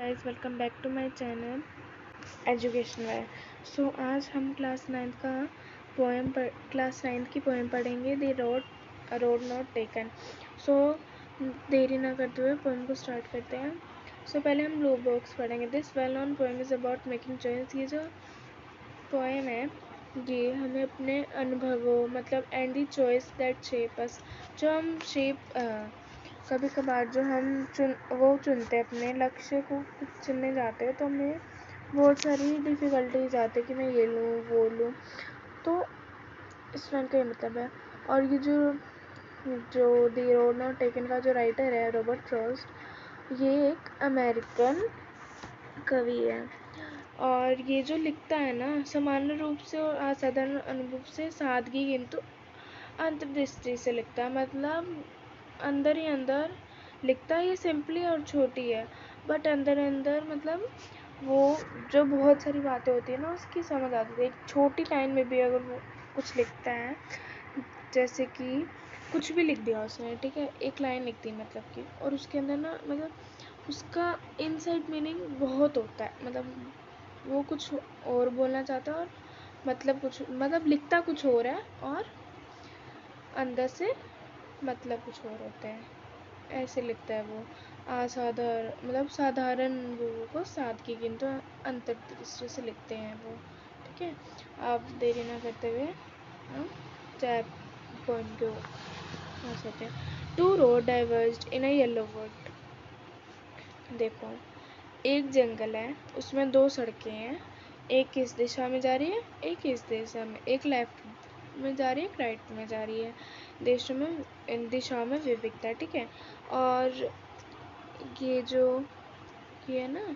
Guys, welcome back to my channel education Y. So आज हम class ninth की poem पढ़ेंगे, the road not taken. So देरी ना करते हुए पोएम को स्टार्ट करते हैं। पहले हम लो बॉक्स पढ़ेंगे। This well known poem is about making choice. ये जो पोएम है ये हमें अपने अनुभवों and the choice that shape us, जो हम कभी कभार जो हम चुनते हैं, अपने लक्ष्य को चुनने जाते हैं तो हमें बहुत सारी डिफ़िकल्टीज आती है कि मैं ये लूँ वो लूँ। तो इस लाइन का ये मतलब है। और ये जो द रोड नॉट टेकन का जो राइटर है रॉबर्ट फ्रॉस्ट, ये एक अमेरिकन कवि है। और ये जो लिखता है ना, सामान्य रूप से और असाधारण अनुभव से, सादगी किंतु अंतर्दृष्टि से लिखता है। मतलब अंदर ही अंदर लिखता है। ये सिंपली और छोटी है, बट अंदर अंदर वो जो बहुत सारी बातें होती है ना, उसकी समझ आती है। एक छोटी लाइन में भी अगर वो कुछ लिखता है, जैसे कि कुछ भी लिख दिया उसने, ठीक है, एक लाइन लिख दी कि, और उसके अंदर ना उसका इनसाइड मीनिंग बहुत होता है। वो कुछ और बोलना चाहता है और लिखता कुछ और है और अंदर से कुछ और होता है। ऐसे लिखता है वो। साधारण लोगों को सादगी किंतु अंतर्दृष्टि से लिखते हैं वो, ठीक है। आप देरी ना करते हुए हम चाहे पॉइंट को आ सकते हैं। Two road diverged in a yellow wood. देखो, एक जंगल है, उसमें दो सड़कें हैं। एक इस दिशा में जा रही है, एक इस दिशा में। एक लेफ्ट में जा रही है, एक राइट में जा रही है। इन दिशाओं में विविधता है, ठीक है। और ये है ना,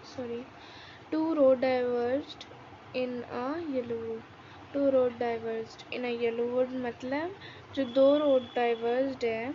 sorry, two road diverged in a yellow wood. Two road diverged in a yellow wood मतलब जो दो रोड डाइवर्स्ड है,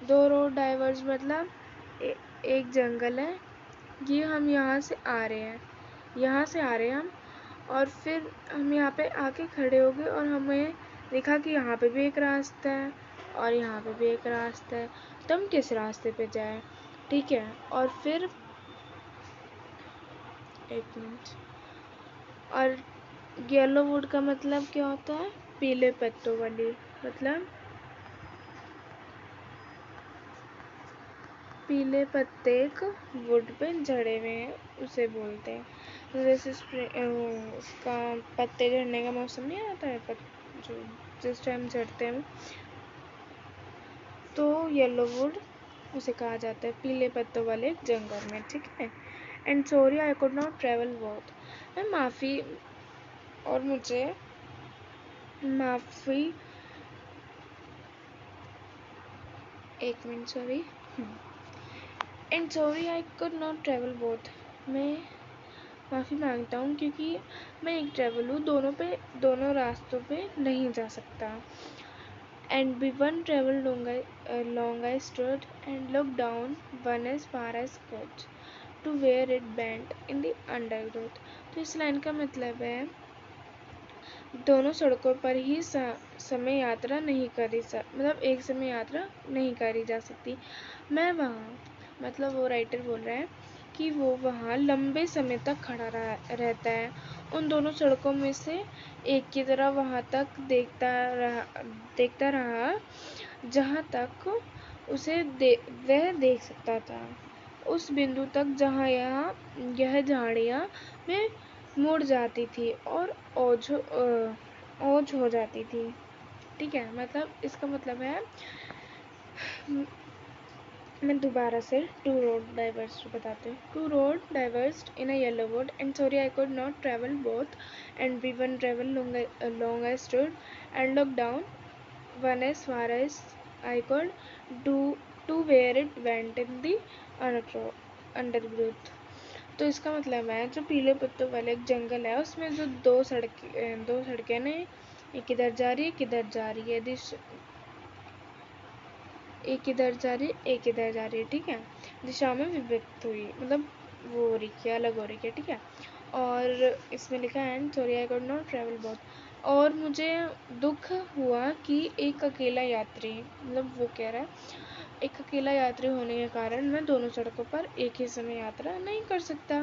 दो रोड डाइवर्स एक जंगल है। ये हम यहाँ से आ रहे हैं हम, और फिर हम यहाँ पे आके खड़े हो गए और हमें देखा कि यहाँ पे भी एक रास्ता है और यहाँ पे भी एक रास्ता है, तो हम किस रास्ते पे जाएं, ठीक है। और फिर एक मिनट। और येलो वुड का मतलब क्या होता है? पीले पत्तों वाली, पीले पत्ते एक वुड पे झड़े हुए हैं, उसे बोलते हैं। तो जैसे उसका पत्ते झड़ने का मौसम नहीं आता है, जो जिस टाइम झड़ते हैं, तो येलो वुड उसे कहा जाता है, पीले पत्तों वाले जंगल में, ठीक है। And sorry I could not travel both. मैं माफ़ी और मुझे माफ़ी एक minute, sorry. And sorry I could not travel both. मैं माफ़ी मांगता हूँ क्योंकि मैं एक ट्रेवल हूँ, दोनों रास्तों पे नहीं जा सकता। And be one travel long I stood and look down one as far as could to where it bent in the undergrowth. तो इस लाइन का मतलब है, दोनों सड़कों पर ही समय यात्रा नहीं करी एक समय यात्रा नहीं करी जा सकती। मैं वहाँ वो राइटर बोल रहा है कि वो वहाँ लंबे समय तक खड़ा रहता है, उन दोनों सड़कों में से एक की तरह वहाँ तक देखता रहा जहाँ तक उसे वह देख सकता था, उस बिंदु तक जहाँ यह झाड़ियाँ में मुड़ जाती थी और ओझ हो जाती थी, ठीक है। इसका मतलब है, मैं दोबारा से टू रोड डाइवर्स्ड बताती हूँ। Two road diverged in a yellow wood and sorry I could not travel both and be one travel long I stood and look down one as far as I could do to where it went in the undergrowth. तो इसका मतलब है, जो पीले पत्तों वाले एक जंगल है, उसमें जो दो सड़कें ने, एक इधर जा रही है, एक इधर जा रही है, एक इधर जा रही है, एक इधर जा रही है, ठीक है। दिशा में विभक्त हुई, वो हो रही है, अलग हो रही है, ठीक है। और इसमें लिखा है, and sorry I could not travel both. और मुझे दुख हुआ कि एक अकेला यात्री, वो कह रहा है एक अकेला यात्री होने के कारण मैं दोनों सड़कों पर एक ही समय यात्रा नहीं कर सकता।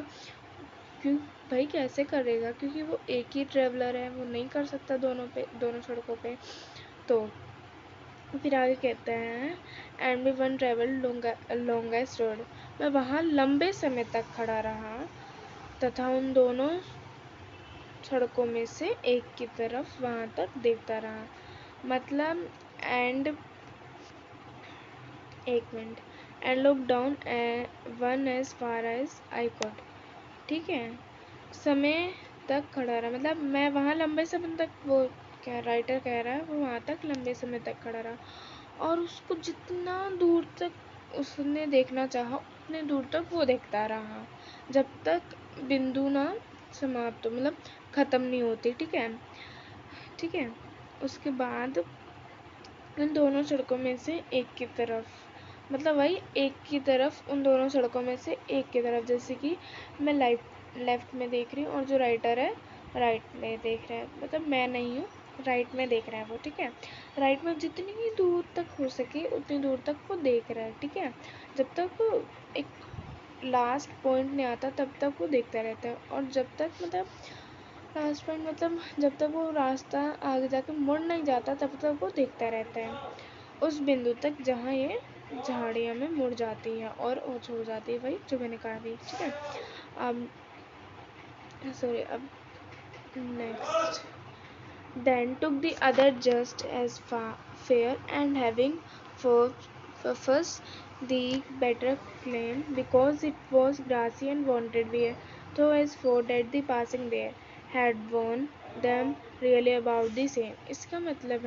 क्यों भाई, कैसे करेगा? क्योंकि वो एक ही ट्रेवलर है, वो नहीं कर सकता दोनों सड़कों पे। तो फिर आगे कहते हैं and be one travel longest road. मैं वहाँ लंबे समय तक खड़ा रहा तथा उन दोनों सड़कों में से एक की तरफ वहाँ तक देखता रहा। मतलब एंड एक minute, and look down one as far as I could. ठीक है, समय तक खड़ा रहा, मतलब मैं वहाँ लंबे समय तक, वो क्या राइटर कह रहा है, वो वहाँ तक लंबे समय तक खड़ा रहा और उसको जितना दूर तक उसने देखना चाहा उतने दूर तक वो देखता रहा जब तक बिंदु ना समाप्त हो, मतलब ख़त्म नहीं होती। ठीक है, ठीक है। उसके बाद उन दोनों सड़कों में से एक की तरफ, मतलब वही एक की तरफ, उन दोनों सड़कों में से एक की तरफ, जैसे कि मैं लेफ्ट में देख रही हूँ और जो राइटर है राइट में देख रहा है, मतलब मैं नहीं हूँ, राइट में देख रहा है वो। ठीक है, राइट में जितनी ही दूर तक हो सके उतनी दूर तक वो देख रहा है। ठीक है, जब तक एक लास्ट पॉइंट नहीं आता तब तक वो देखता रहता है, और जब तक मतलब लास्ट पॉइंट मतलब जब तक वो रास्ता आगे जाके मुड़ नहीं जाता तब तक वो देखता रहता है उस बिंदु तक जहाँ ये झाड़ियाँ में मुड़ जाती है और ओझ हो जाती है, वही जो मैंने कहा भी। ठीक है, अब सॉरी, अब next, then took the other just as fair and having first the better claim because it was grassy and wanted wear, though as for that the passing there had warned them really about the same। इसका मतलब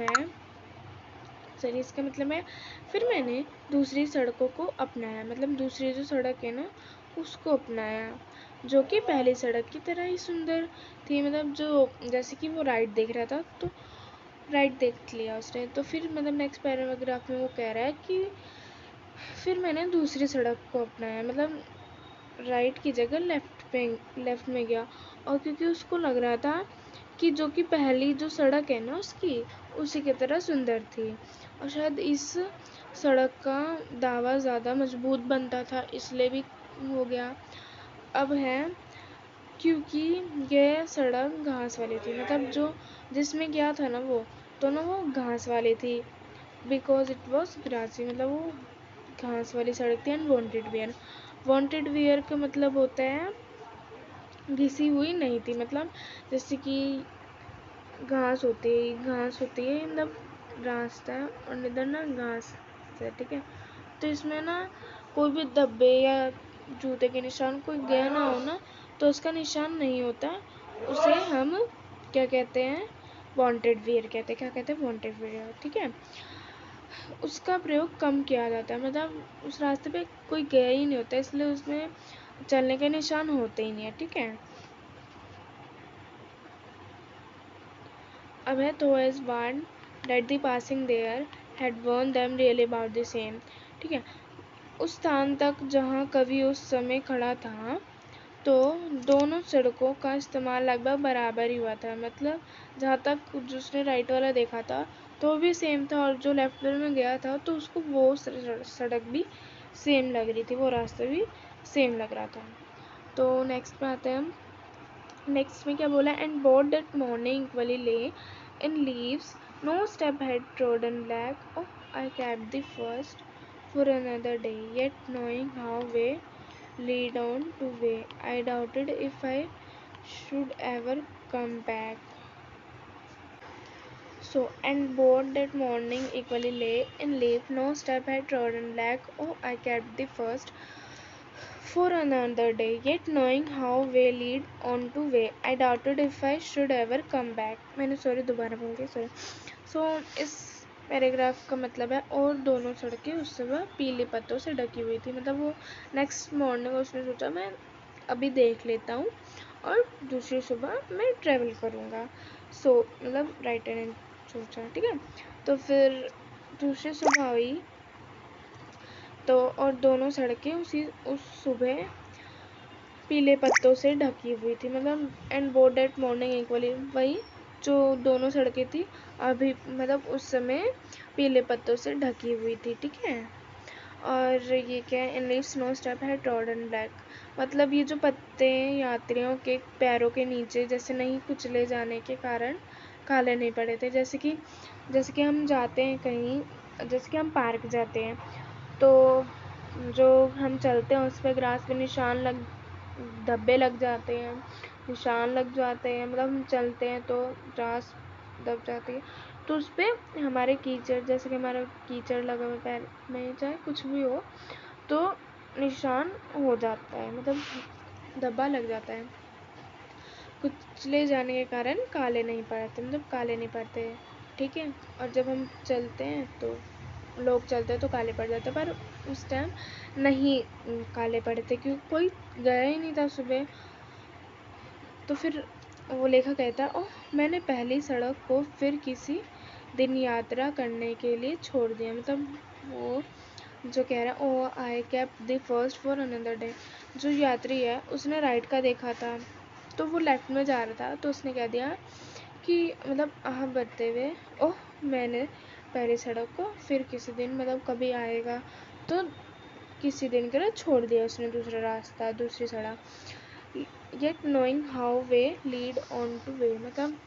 है फिर मैंने दूसरी सड़कों को अपनाया, मतलब दूसरी जो सड़क है ना उसको अपनाया जो कि पहली सड़क की तरह ही सुंदर थी। मतलब जो जैसे कि वो राइट देख रहा था तो राइट देख लिया उसने, तो फिर मतलब नेक्स्ट पैराग्राफ में वो कह रहा है कि फिर मैंने दूसरी सड़क को अपनाया, मतलब राइट की जगह लेफ्ट में गया, और क्योंकि उसको लग रहा था कि जो कि पहली जो सड़क है ना उसकी उसी की तरह सुंदर थी, और शायद इस सड़क का दावा ज़्यादा मजबूत बनता था इसलिए भी हो गया। अब है क्योंकि यह सड़क घास वाली थी, मतलब जो जिसमें गया था ना वो तो ना वो घास वाली थी, बिकॉज इट वॉज ग्रासी, मतलब वो घास वाली सड़क थी। एंड वांटेड वेयर का मतलब होता है घिसी हुई नहीं थी, मतलब जैसे कि घास होती है मतलब रास्ता है और इधर ना घास है। ठीक है, तो इसमें ना कोई भी धब्बे या जूते के निशान कोई गया ना हो ना तो उसका निशान नहीं होता, उसे हम क्या कहते हैं, वांटेड वेयर कहते हैं। क्या कहते हैं? Wanted where. ठीक है, उसका प्रयोग कम किया जाता है, मतलब उस रास्ते पे कोई गया ही नहीं होता इसलिए उसमें चलने के निशान होते ही नहीं है। ठीक है, अब है तो as one that the passing there had worn them really about the same. ठीक है, उस स्थान तक जहाँ कवि उस समय खड़ा था तो दोनों सड़कों का इस्तेमाल लगभग बराबर ही हुआ था, मतलब जहाँ तक जिसने राइट वाला देखा था तो भी सेम था, और जो लेफ्ट में गया था तो उसको वो सड़क भी सेम लग रही थी, वो रास्ता भी सेम लग रहा था। तो नेक्स्ट में आते हैं हम, नेक्स्ट में क्या बोला, and both that morning equally lay in leaves no step had trodden black oh I kept the first for another day, yet knowing how way lead on to way, I doubted if I should ever come back. So, and board that morning equally lay in leaf, no step had trodden black. Oh, I kept the first for another day, yet knowing how way lead on to way, I doubted if I should ever come back. मैंने sorry दोबारा बोल दिया, sorry. सो इस paragraph का मतलब है और दोनों सड़कें उस सुबह पीले पत्तों से ढकी हुई थी, मतलब वो नेक्स्ट मॉर्निंग उसने सोचा मैं अभी देख लेता हूँ और दूसरी सुबह मैं ट्रैवल करूँगा। सो मतलब राइटर ने सोचा। ठीक है, तो फिर दूसरी सुबह हुई तो और दोनों सड़कें उस सुबह पीले पत्तों से ढकी हुई थी, मतलब and board date morning equally, वही जो दोनों सड़कें थी अभी मतलब उस समय पीले पत्तों से ढकी हुई थी। ठीक है, और ये क्या है, इन लीव्स नो स्टेप है ट्रॉडन ब्लैक, मतलब ये जो पत्ते यात्रियों के पैरों के नीचे जैसे नहीं कुचले जाने के कारण काले नहीं पड़े थे। जैसे कि हम जाते हैं कहीं, जैसे कि हम पार्क जाते हैं तो जो हम चलते हैं उस पर ग्रास पे निशान लग धब्बे लग जाते हैं, निशान लग जाते हैं, मतलब हम चलते हैं तो ग्रास दब जाती है, तो उस पर हमारे कीचड़, जैसे कि हमारा कीचड़ लगा हुआ पैर में चाहे कुछ भी हो तो निशान हो जाता है, मतलब धब्बा लग जाता है, कुचले जाने के कारण काले नहीं पड़ते, मतलब काले नहीं पड़ते। ठीक है, और जब हम चलते हैं तो लोग चलते हैं तो काले पड़ जाते हैं, पर उस टाइम नहीं काले पड़े थे क्योंकि कोई गया ही नहीं था सुबह। तो फिर वो लेखक कहता है, ओह मैंने पहली सड़क को फिर किसी दिन यात्रा करने के लिए छोड़ दिया, मतलब वो जो कह रहा है, oh I kept the first for another day, जो यात्री है उसने राइट का देखा था तो वो लेफ्ट में जा रहा था, तो उसने कह दिया कि मतलब आगे बढ़ते हुए, ओह मैंने पहली सड़क को फिर किसी दिन, मतलब कभी आएगा तो किसी दिन के लिए छोड़ दिया उसने दूसरा रास्ता, दूसरी सड़क। Yet knowing how way lead on two way, मतलब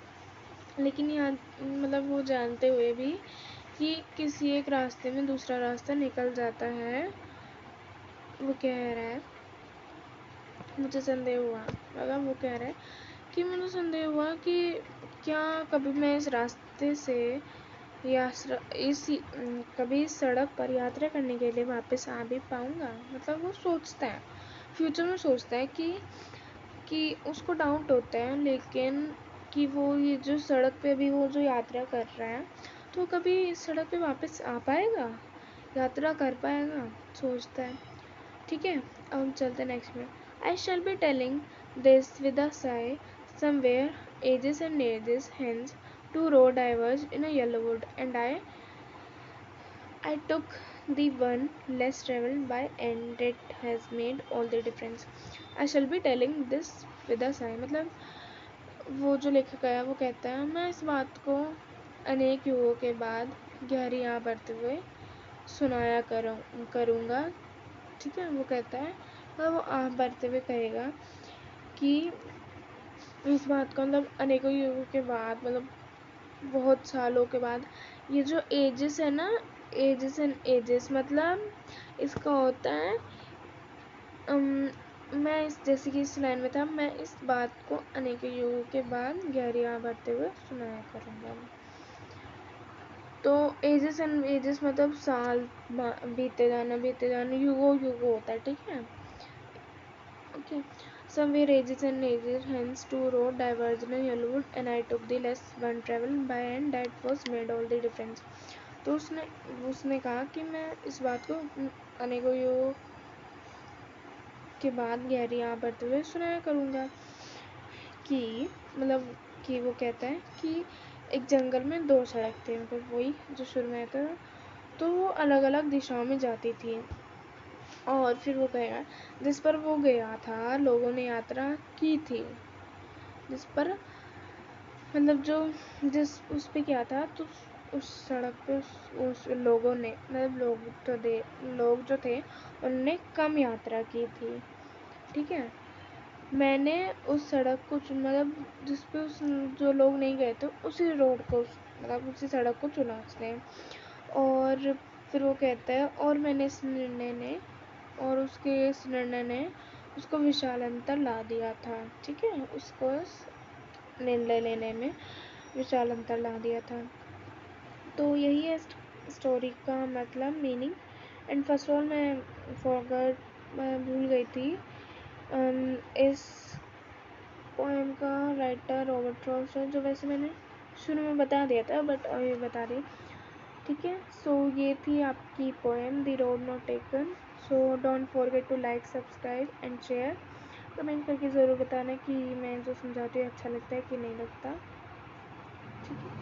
लेकिन यहाँ मतलब वो जानते हुए भी कि किसी एक रास्ते में दूसरा रास्ता निकल जाता है, वो कह रहा है मुझे संदेह हुआ, मतलब वो कह रहा है कि मुझे संदेह हुआ कि क्या कभी मैं इस रास्ते से या कभी इस सड़क पर यात्रा करने के लिए वापस आ भी पाऊँगा, मतलब वो सोचता है फ्यूचर में, सोचता है कि उसको डाउट होता है लेकिन कि वो ये जो सड़क पे अभी वो जो यात्रा कर रहा है तो कभी इस सड़क पे वापस आ पाएगा, यात्रा कर पाएगा, सोचता है। ठीक है, अब हम चलते हैं नेक्स्ट में। I shall be telling this with a sigh somewhere ages and ages hence two road diverged in a yellow wood and I took the one less traveled by and it has made all the difference. I shall be telling this with a sigh, मतलब वो जो लेखक है वो कहता है मैं इस बात को अनेक युगों के बाद गहरी आह भरते हुए सुनाया करूँगा। ठीक है, वो कहता है मतलब वो आह भरते हुए कहेगा कि इस बात को, मतलब अनेकों युगों के बाद, मतलब बहुत सालों के बाद, ये जो एजेस है ना, एजेस एंड एजेस मतलब इसका होता है मैं इस जैसे कि इस लाइन में था, मैं इस बात को अनेकों युगों के बाद गहरी आह भरते हुए सुनाया करूँगा। तो एजेस एंड एजेस मतलब साल बीते जाना युगों युगों होता है। ठीक है, okay. Somewhere ages and ages hence two road diverged in Yellowwood and I took the less one travelled by and that was made all the difference. तो उसने कहा कि मैं इस बात को अनेकों युगों के बाद गहरी आह भरते हुए सुनाया करूँगा कि मतलब कि वो कहता है कि एक जंगल में दो सड़क थे, मतलब वही जो शुरू में था, तो वो अलग अलग दिशाओं में जाती थी और फिर वो कहेगा जिस पर वो गया था लोगों ने यात्रा की थी, जिस पर मतलब जो जिस उस पे क्या था, तो उस सड़क पे उस लोगों ने, मतलब लोग जो थे उनने कम यात्रा की थी। ठीक है, मैंने उस सड़क को मतलब जिस पे उस जो लोग नहीं गए थे उसी रोड को, मतलब उसी सड़क को चुना उसने। और फिर वो कहता है और मैंने इस निर्णय ने और उसके इस निर्णय ने उसको विशाल अंतर ला दिया था। ठीक है, उसको निर्णय लेने में विशाल अंतर ला दिया था। तो यही है स्टोरी का मतलब meaning. And first of all मैं भूल गई थी इस पोएम का राइटर रॉबर्ट फ्रॉस्ट है, जो वैसे मैंने शुरू में बता दिया था बट अभी बता दी। ठीक है, सो ये थी आपकी poem the road not taken. So don't forget to like, subscribe and share. Comment करके ज़रूर बताना कि मैं जो समझाती हूँ अच्छा लगता है कि नहीं लगता। ठीक है।